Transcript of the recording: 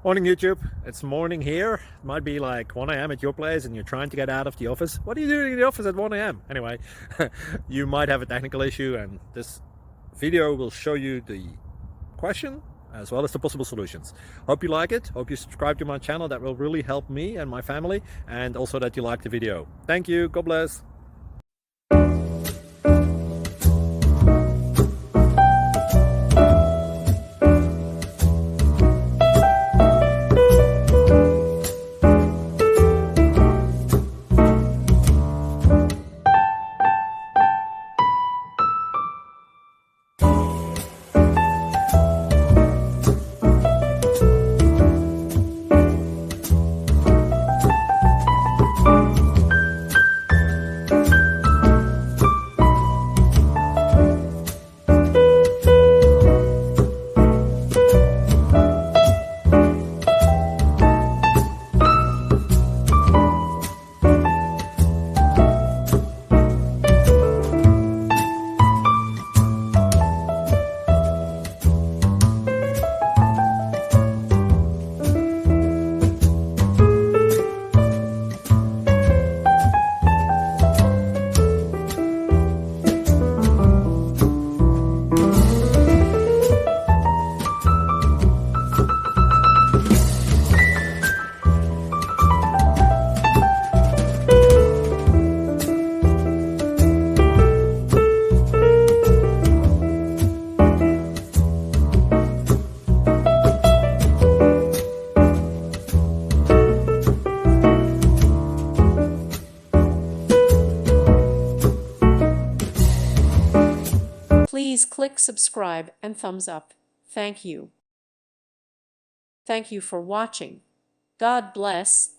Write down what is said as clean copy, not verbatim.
Morning YouTube, it's morning here. It might be like 1 a.m. at your place and you're trying to get out of the office. What are you doing in the office at 1 a.m.? Anyway, you might have a technical issue and this video will show you the question as well as the possible solutions. Hope you like it, hope you subscribe to my channel. That will really help me and my family, and also that you like the video. Thank you, God bless. Please click subscribe and thumbs up. Thank you. Thank you for watching. God bless.